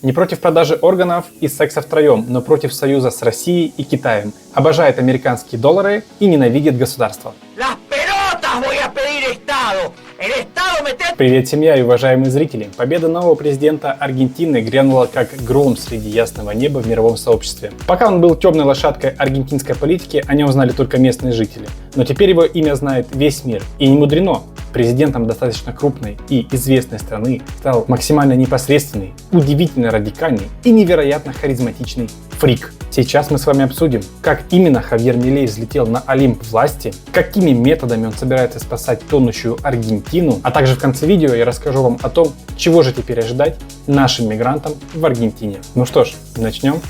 Не против продажи органов и секса втроем, но против союза с Россией и Китаем. Обожает американские доллары и ненавидит государство. Привет, семья и уважаемые зрители! Победа нового президента Аргентины грянула как гром среди ясного неба в мировом сообществе. Пока он был темной лошадкой аргентинской политики, о нем знали только местные жители. Но теперь его имя знает весь мир. И не мудрено. Президентом достаточно крупной и известной страны стал максимально непосредственный, удивительно радикальный и невероятно харизматичный фрик. Сейчас мы с вами обсудим, как именно Хавьер Милей взлетел на Олимп власти, какими методами он собирается спасать тонущую Аргентину, а также в конце видео я расскажу вам о том, чего же теперь ожидать нашим мигрантам в Аргентине. Ну что ж, начнем.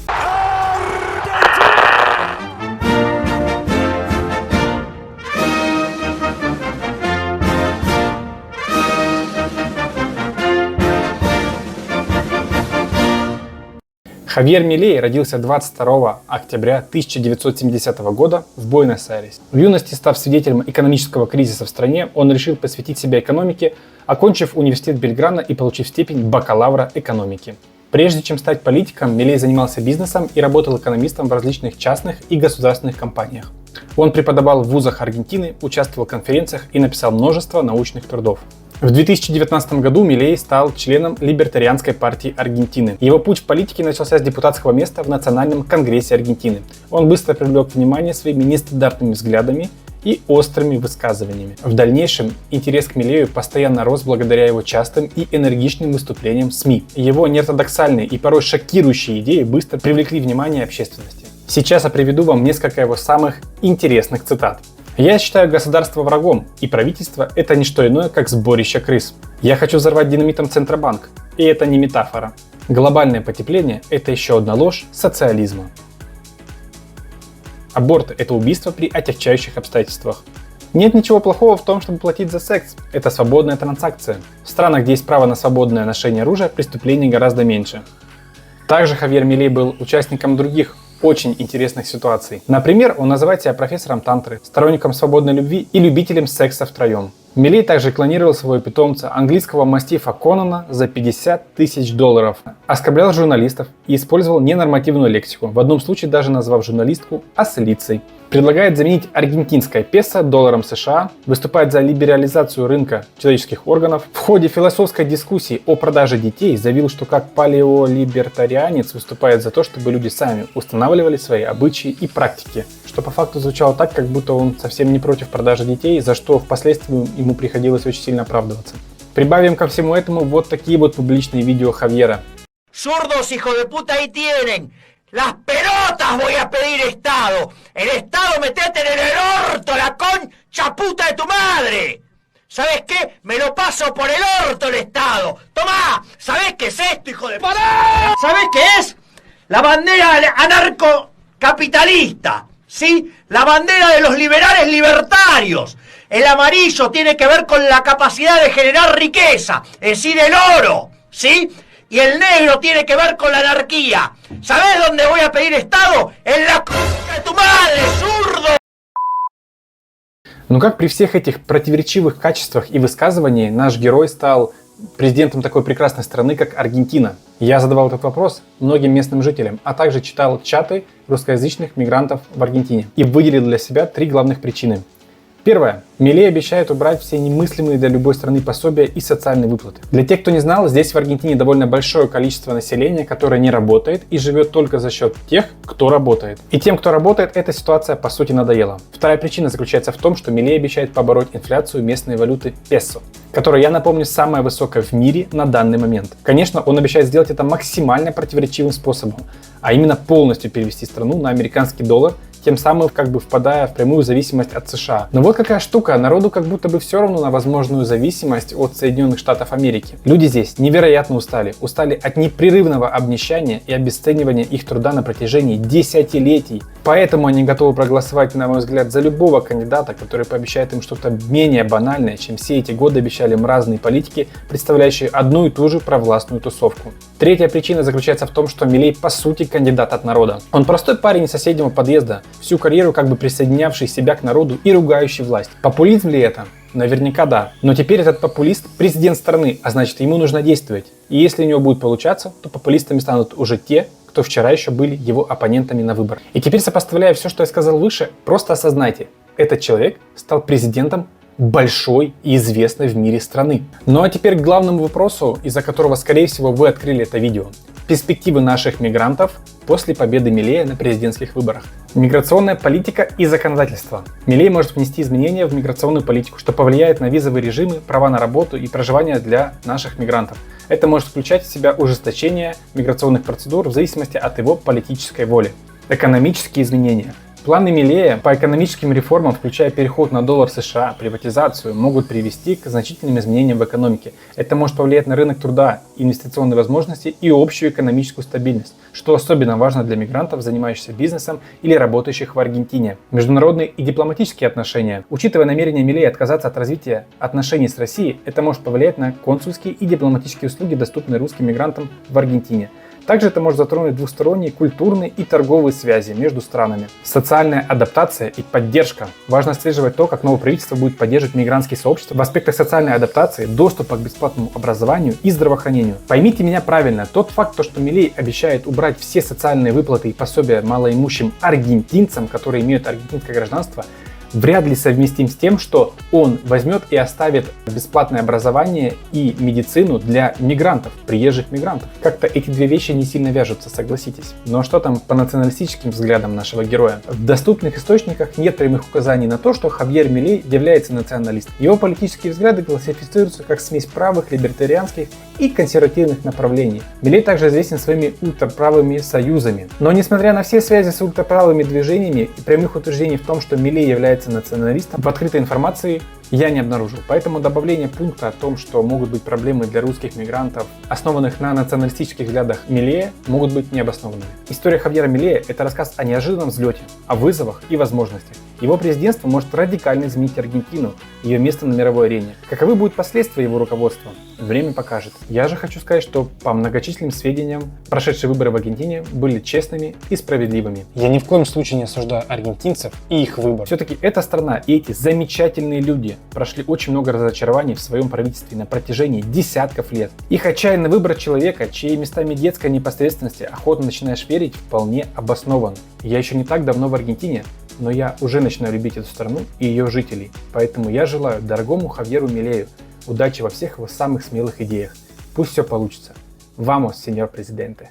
Хавьер Милей родился 22 октября 1970 года в Буэнос-Айресе. В юности, став свидетелем экономического кризиса в стране, он решил посвятить себя экономике, окончив университет Бельграна и получив степень бакалавра экономики. Прежде чем стать политиком, Милей занимался бизнесом и работал экономистом в различных частных и государственных компаниях. Он преподавал в вузах Аргентины, участвовал в конференциях и написал множество научных трудов. В 2019 году Милей стал членом Либертарианской партии Аргентины. Его путь в политике начался с депутатского места в Национальном конгрессе Аргентины. Он быстро привлек внимание своими нестандартными взглядами и острыми высказываниями. В дальнейшем интерес к Милею постоянно рос благодаря его частым и энергичным выступлениям в СМИ. Его неортодоксальные и порой шокирующие идеи быстро привлекли внимание общественности. Сейчас я приведу вам несколько его самых интересных цитат. «Я считаю государство врагом, и правительство – это не что иное, как сборище крыс. Я хочу взорвать динамитом Центробанк, и это не метафора. Глобальное потепление – это еще одна ложь социализма. Аборт – это убийство при отягчающих обстоятельствах. Нет ничего плохого в том, чтобы платить за секс. Это свободная транзакция. В странах, где есть право на свободное ношение оружия, преступлений гораздо меньше». Также Хавьер Милей был участником других очень интересных ситуаций. Например, он называет себя профессором тантры, сторонником свободной любви и любителем секса втроем. Милей также клонировал своего питомца, английского мастифа Конана, за $50 тысяч, оскорблял журналистов и использовал ненормативную лексику, в одном случае даже назвав журналистку ослицей. Предлагает заменить аргентинское песо долларом США, выступает за либерализацию рынка человеческих органов. В ходе философской дискуссии о продаже детей заявил, что как палеолибертарианец выступает за то, чтобы люди сами устанавливали свои обычаи и практики, что по факту звучало так, как будто он совсем не против продажи детей, за что впоследствии ему приходилось очень сильно оправдываться. Прибавим ко всему этому вот такие вот публичные видео Хавьера. Zurdos, hijo de puta, ahí tienen. Las pelotas voy a pedir Estado. El Estado metete en el orto, la concha puta de tu madre. ¿Sabes qué? Me lo paso por el orto el Estado. Tomá, ¿sabes qué es esto, hijo de puta? ¿Sabes qué es? La bandera anarcocapitalista, ¿sí? La bandera de los liberales libertarios. El amarillo tiene que ver con la capacidad de generar riqueza, es decir, el oro, ¿sí? Y el negro tiene que ver con la anarquía. ¿Sabés dónde voy a pedir Estado? En la c*** de tu madre, zurdo! Но как при всех этих противоречивых качествах и высказываниях наш герой стал президентом такой прекрасной страны, как Аргентина? Я задавал этот вопрос многим местным жителям, а также читал чаты русскоязычных мигрантов в Аргентине и выделил для себя 3 главных причины. Первое. Милей обещает убрать все немыслимые для любой страны пособия и социальные выплаты. Для тех, кто не знал, здесь в Аргентине довольно большое количество населения, которое не работает и живет только за счет тех, кто работает. И тем, кто работает, эта ситуация по сути надоела. Вторая причина заключается в том, что Милей обещает побороть инфляцию местной валюты песо, которая, я напомню, самая высокая в мире на данный момент. Конечно, он обещает сделать это максимально противоречивым способом, а именно полностью перевести страну на американский доллар, тем самым впадая в прямую зависимость от США. Но вот какая штука, народу как будто бы все равно на возможную зависимость от Соединенных Штатов Америки. Люди здесь невероятно устали от непрерывного обнищания и обесценивания их труда на протяжении десятилетий. Поэтому они готовы проголосовать, на мой взгляд, за любого кандидата, который пообещает им что-то менее банальное, чем все эти годы обещали им разные политики, представляющие одну и ту же провластную тусовку. Третья причина заключается в том, что Милей по сути кандидат от народа. Он простой парень из соседнего подъезда, всю карьеру как бы присоединявший себя к народу и ругающий власть. Популизм ли это? Наверняка да. Но теперь этот популист президент страны, а значит ему нужно действовать. И если у него будет получаться, то популистами станут уже те, кто вчера еще были его оппонентами на выборах. И теперь, сопоставляя все, что я сказал выше, просто осознайте, этот человек стал президентом большой и известной в мире страны. Ну а теперь к главному вопросу, из-за которого, скорее всего, вы открыли это видео. Перспективы наших мигрантов после победы Милея на президентских выборах. Миграционная политика и законодательство. Милей может внести изменения в миграционную политику, что повлияет на визовые режимы, права на работу и проживание для наших мигрантов. Это может включать в себя ужесточение миграционных процедур в зависимости от его политической воли. Экономические изменения. Планы Милея по экономическим реформам, включая переход на доллар США, приватизацию, могут привести к значительным изменениям в экономике. Это может повлиять на рынок труда, инвестиционные возможности и общую экономическую стабильность, что особенно важно для мигрантов, занимающихся бизнесом или работающих в Аргентине. Международные и дипломатические отношения. Учитывая намерение Милея отказаться от развития отношений с Россией, это может повлиять на консульские и дипломатические услуги, доступные русским мигрантам в Аргентине. Также это может затронуть двусторонние, культурные и торговые связи между странами. Социальная адаптация и поддержка. Важно отслеживать то, как новое правительство будет поддерживать мигрантские сообщества в аспектах социальной адаптации, доступа к бесплатному образованию и здравоохранению. Поймите меня правильно, тот факт, что Милей обещает убрать все социальные выплаты и пособия малоимущим аргентинцам, которые имеют аргентинское гражданство, вряд ли совместим с тем, что он возьмет и оставит бесплатное образование и медицину для мигрантов, приезжих мигрантов. Как-то эти две вещи не сильно вяжутся, согласитесь. Но что там по националистическим взглядам нашего героя? В доступных источниках нет прямых указаний на то, что Хавьер Милей является националистом. Его политические взгляды классифицируются как смесь правых, либертарианских и консервативных направлений. Милей также известен своими ультраправыми союзами. Но несмотря на все связи с ультраправыми движениями и прямых утверждений в том, что Милей является националистом, в открытой информации я не обнаружил. Поэтому добавление пункта о том, что могут быть проблемы для русских мигрантов, основанных на националистических взглядах Милея, могут быть необоснованными. История Хавьера Милея – это рассказ о неожиданном взлете, о вызовах и возможностях. Его президентство может радикально изменить Аргентину и ее место на мировой арене. Каковы будут последствия его руководства? Время покажет. Я же хочу сказать, что по многочисленным сведениям, прошедшие выборы в Аргентине были честными и справедливыми. Я ни в коем случае не осуждаю аргентинцев и их выбор. Все-таки эта страна и эти замечательные люди прошли очень много разочарований в своем правительстве на протяжении десятков лет. Их отчаянный выбор человека, чьей местами детской непосредственности охотно начинаешь верить, вполне обоснован. Я еще не так давно в Аргентине, но я уже начинаю любить эту страну и ее жителей. Поэтому я желаю дорогому Хавьеру Милею удачи во всех его самых смелых идеях. Пусть все получится. Vamos, señor presidente.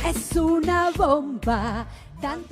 Es una bomba tan